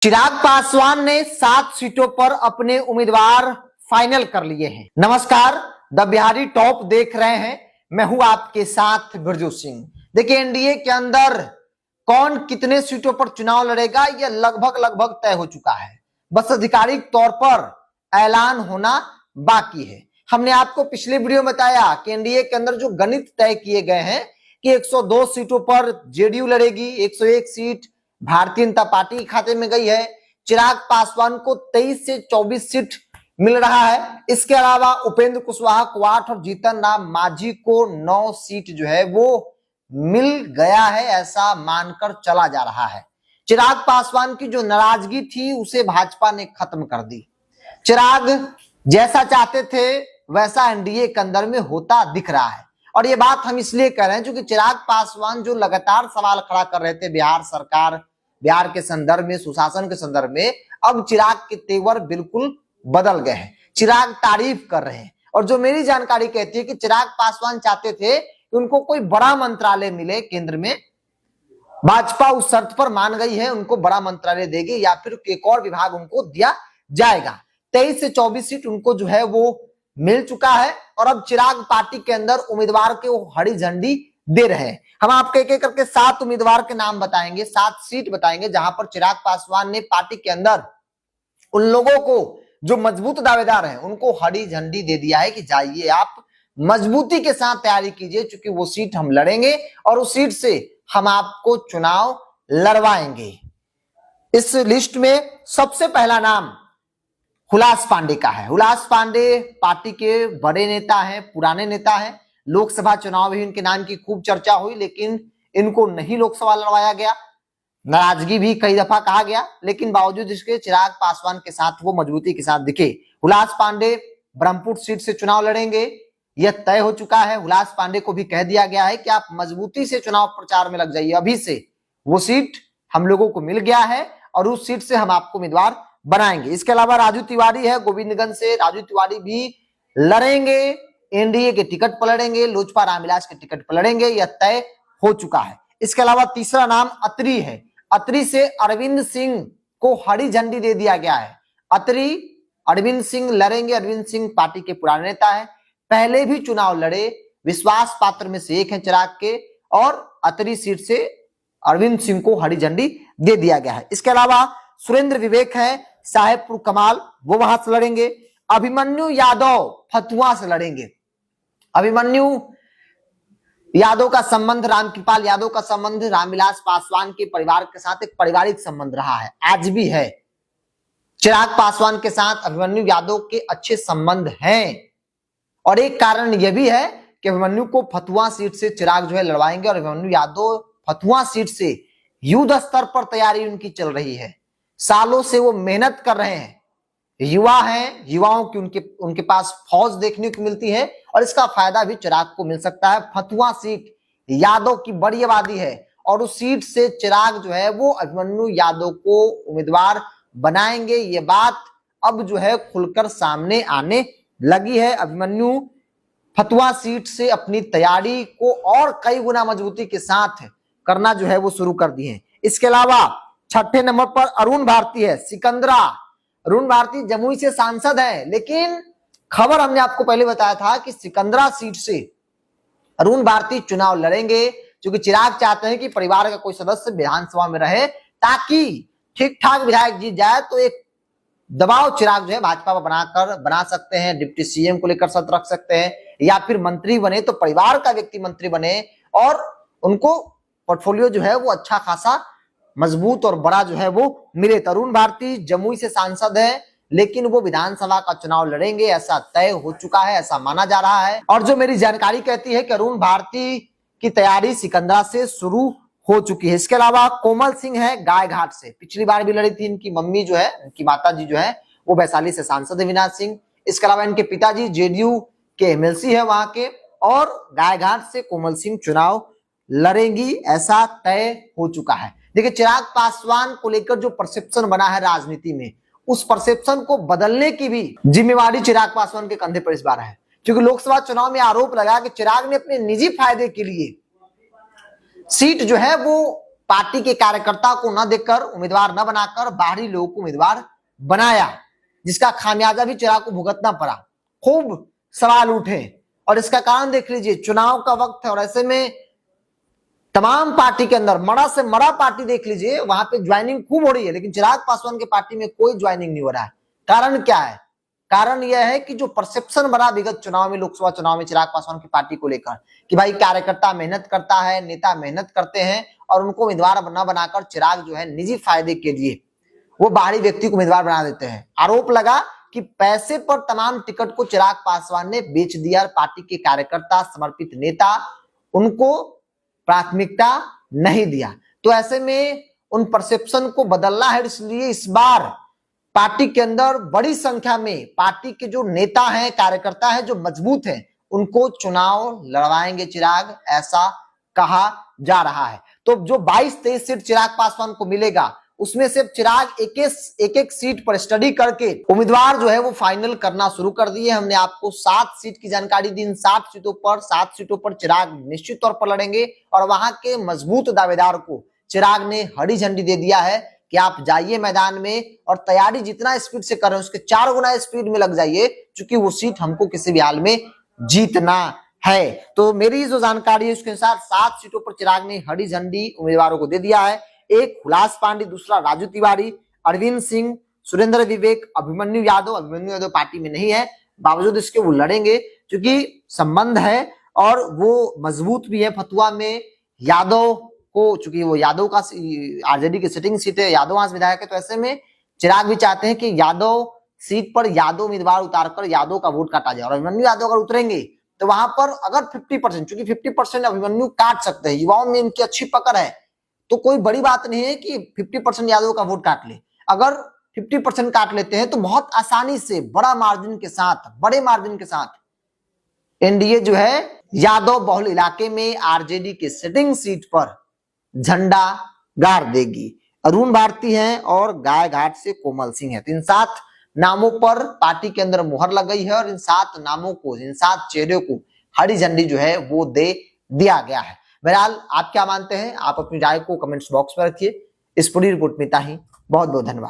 चिराग पासवान ने 7 सीटों पर अपने उम्मीदवार फाइनल कर लिए हैं। नमस्कार, द बिहारी टॉप देख रहे हैं। मैं हूं आपके साथ बिरजू सिंह। देखिए, एनडीए के अंदर कौन कितने सीटों पर चुनाव लड़ेगा यह लगभग तय हो चुका है। बस आधिकारिक तौर पर ऐलान होना बाकी है। हमने आपको पिछले वीडियो में बताया कि एनडीए के अंदर जो गणित तय किए गए हैं कि 102 सीटों पर जेडीयू लड़ेगी, 101 सीट भारतीय जनता पार्टी के खाते में गई है। चिराग पासवान को 23 से 24 सीट मिल रहा है। इसके अलावा उपेंद्र कुशवाहा को 8 और जीतन राम मांझी को 9 सीट जो है वो मिल गया है, ऐसा मानकर चला जा रहा है। चिराग पासवान की जो नाराजगी थी उसे भाजपा ने खत्म कर दी। चिराग जैसा चाहते थे वैसा एनडीए के अंदर में होता दिख रहा है। और ये बात हम इसलिए कह रहे हैं क्योंकि चिराग पासवान जो लगातार सवाल खड़ा कर रहे थे बिहार सरकार, बिहार के संदर्भ में, सुशासन के संदर्भ में, अब चिराग के तेवर बिल्कुल बदल गए हैं। चिराग तारीफ कर रहे हैं। और जो मेरी जानकारी कहती है कि चिराग पासवान चाहते थे कि उनको कोई बड़ा मंत्रालय मिले केंद्र में। भाजपा उस शर्त पर मान गई है, उनको बड़ा मंत्रालय देगी या फिर एक और विभाग उनको दिया जाएगा। 23 से 24 सीट उनको जो है वो मिल चुका है और अब चिराग पार्टी के अंदर उम्मीदवार के वो हरी झंडी दे रहे हैं। हम आपको एक एक करके 7 उम्मीदवार के नाम बताएंगे, 7 सीट बताएंगे जहां पर चिराग पासवान ने पार्टी के अंदर उन लोगों को जो मजबूत दावेदार हैं उनको हरी झंडी दे दिया है कि जाइए आप मजबूती के साथ तैयारी कीजिए, क्योंकि वो सीट हम लड़ेंगे और उस सीट से हम आपको चुनाव लड़वाएंगे। इस लिस्ट में सबसे पहला नाम हुलास पांडे का है। हुलास पांडे पार्टी के बड़े नेता हैं, पुराने नेता हैं। लोकसभा चुनाव भी इनके नाम की खूब चर्चा हुई, लेकिन इनको नहीं लोकसभा लड़वाया गया। नाराजगी भी कई दफा कहा गया, लेकिन बावजूद इसके चिराग पासवान के साथ वो मजबूती के साथ दिखे। हुलास पांडे ब्रह्मपुर सीट से चुनाव लड़ेंगे, यह तय हो चुका है। हुलास पांडे को भी कह दिया गया है कि आप मजबूती से चुनाव प्रचार में लग जाइए, अभी से वो सीट हम लोगों को मिल गया है और उस सीट से हम आपको उम्मीदवार बनाएंगे। इसके अलावा राजू तिवारी है गोविंदगंज से, राजू तिवारी भी लड़ेंगे, एनडीए के टिकट पर लड़ेंगे, लोजपा रामविलास के टिकट पर लड़ेंगे, यह तय हो चुका है। इसके अलावा तीसरा नाम अत्री है। अत्री से अरविंद सिंह को हरी झंडी दे दिया गया है। अत्री अरविंद सिंह लड़ेंगे। अरविंद सिंह पार्टी के पुराने नेता है, पहले भी चुनाव लड़े, विश्वास पात्र में से एक है चिराग के, और अत्री सीट से अरविंद सिंह को हरी झंडी दे दिया गया है। इसके अलावा सुरेंद्र विवेक है साहेबपुर कमाल, वो वहां से लड़ेंगे। अभिमन्यु यादव फतुआ से लड़ेंगे। अभिमन्यु यादव का संबंध, रामकृपाल यादव का संबंध रामविलास पासवान के परिवार के साथ एक पारिवारिक संबंध रहा है, आज भी है। चिराग पासवान के साथ अभिमन्यु यादव के अच्छे संबंध हैं और एक कारण यह भी है कि अभिमन्यु को फतुआ सीट से चिराग जो है लड़वाएंगे और अभिमन्यु यादव फतुआ सीट से युद्ध स्तर पर तैयारी उनकी चल रही है। सालों से वो मेहनत कर रहे हैं, युवा हैं, युवाओं की उनके पास फौज देखने को मिलती है और इसका फायदा भी चिराग को मिल सकता है। फतुआ सीट यादव की बड़ी आबादी है और उस सीट से चिराग जो है वो अभिमन्यु यादव को उम्मीदवार बनाएंगे। ये बात अब जो है खुलकर सामने आने लगी है। अभिमन्यु फतुआ सीट से अपनी तैयारी को और कई गुना मजबूती के साथ करना जो है वो शुरू कर दिए हैं। इसके अलावा छठे नंबर पर अरुण भारती है, सिकंदरा। अरुण भारती जमुई से सांसद है, लेकिन खबर हमने आपको पहले बताया था कि सिकंदरा सीट से अरुण भारती चुनाव लड़ेंगे, क्योंकि चिराग चाहते हैं कि परिवार का कोई सदस्य विधानसभा में रहे ताकि ठीक ठाक विधायक जीत जाए तो एक दबाव चिराग जो है भाजपा पर बना सकते हैं। डिप्टी सीएम को लेकर शर्त रख सकते हैं या फिर मंत्री बने तो परिवार का व्यक्ति मंत्री बने और उनको पोर्टफोलियो जो है वो अच्छा खासा मजबूत और बड़ा जो है वो मिले। तरुण भारती जमुई से सांसद है, लेकिन वो विधानसभा का चुनाव लड़ेंगे, ऐसा तय हो चुका है, ऐसा माना जा रहा है। और जो मेरी जानकारी कहती है कि अरुण भारती की तैयारी सिकंदरा से शुरू हो चुकी है। इसके अलावा कोमल सिंह है गायघाट से, पिछली बार भी लड़ी थी। इनकी मम्मी जो है, इनकी माता जी जो है वो वैशाली से सांसद है, विनाश सिंह। इसके अलावा इनके पिताजी जेडीयू के एमएलसी है वहां के, और गायघाट से कोमल सिंह चुनाव लड़ेंगी, ऐसा तय हो चुका है। देखिए, चिराग पासवान को लेकर जो परसेप्शन बना है राजनीति में, उस परसेप्शन को बदलने की भी जिम्मेवारी चिराग पासवान के कंधे पर इस बार है, क्योंकि लोकसभा चुनाव में आरोप लगा कि चिराग ने अपने निजी फायदे के लिए सीट जो है वो पार्टी के कार्यकर्ता को न देकर, उम्मीदवार न बनाकर बाहरी लोगों को उम्मीदवार बनाया, जिसका खामियाजा भी चिराग को भुगतना पड़ा। खूब सवाल उठे और इसका कारण देख लीजिए, चुनाव का वक्त है और ऐसे में तमाम पार्टी के अंदर मड़ा से मड़ा पार्टी देख लीजिए, वहां पे ज्वाइनिंग खूब हो रही है, लेकिन चिराग पासवान के पार्टी में कोई ज्वाइनिंग नहीं हो रहा है। कारण क्या है? कारण यह है कि जो परसेप्शन बना विगत चुनाव में, लोकसभा चुनाव में चिराग पासवान की पार्टी को लेकर कि भाई कार्यकर्ता मेहनत करता है, नेता मेहनत करते हैं और उनको उम्मीदवार न बनाकर चिराग जो है निजी फायदे के लिए वो बाहरी व्यक्ति को उम्मीदवार बना देते हैं। आरोप लगा कि पैसे पर तमाम टिकट को चिराग पासवान ने बेच दिया। पार्टी के कार्यकर्ता, समर्पित नेता, उनको प्राथमिकता नहीं दिया। तो ऐसे में उन परसेप्शन को बदलना है, इसलिए इस बार पार्टी के अंदर बड़ी संख्या में पार्टी के जो नेता हैं, कार्यकर्ता हैं, जो मजबूत हैं, उनको चुनाव लड़वाएंगे चिराग, ऐसा कहा जा रहा है। तो जो 22-23 सीट चिराग पासवान को मिलेगा, उसमें से चिराग एक एक सीट पर स्टडी करके उम्मीदवार जो है वो फाइनल करना शुरू कर दिए। हमने आपको 7 सीट की जानकारी दी। इन 7 सीटों पर चिराग निश्चित तौर पर लड़ेंगे और वहां के मजबूत दावेदार को चिराग ने हरी झंडी दे दिया है कि आप जाइए मैदान में और तैयारी जितना स्पीड से कर रहे हैं उसके 4 गुना स्पीड में लग जाइए, क्योंकि वो सीट हमको किसी भी हाल में जीतना है। तो मेरी जो जानकारी है उसके अनुसार 7 सीटों पर चिराग ने हरी झंडी उम्मीदवारों को दे दिया है। एक हुलास पांडे, दूसरा राजू तिवारी, अरविंद सिंह, सुरेंद्र विवेक, अभिमन्यु यादव पार्टी में नहीं है, बावजूद इसके वो लड़ेंगे क्योंकि संबंध है और वो मजबूत भी है। फतुआ में यादव को, चूंकि वो यादव का आरजेडी की सिटिंग सीट है, यादव वहां से विधायक है, तो ऐसे में चिराग भी चाहते हैं कि यादव सीट पर यादव उम्मीदवार उतारकर यादव का वोट काटा जाए और अभिमन्यु यादव अगर उतरेंगे तो वहां पर अगर 50%, चूंकि 50% अभिमन्यु काट सकते हैं, युवाओं में इनकी अच्छी पकड़ है, तो कोई बड़ी बात नहीं है कि 50% यादव का वोट काट ले। अगर 50% काट लेते हैं तो बहुत आसानी से बड़े मार्जिन के साथ एनडीए जो है यादव बहुल इलाके में आरजेडी के सिटिंग सीट पर झंडा गाड़ देगी। अरुण भारती हैं और गायघाट से कोमल सिंह है। तो इन 7 नामों पर पार्टी के अंदर मुहर लग गई है और इन 7 नामों को, इन 7 चेहरों को हरी झंडी जो है वो दे दिया गया है। बहरहाल आप क्या मानते हैं? आप अपनी राय को कमेंट्स बॉक्स में रखिए। इस पूरी रिपोर्ट में इतना ही। बहुत बहुत धन्यवाद।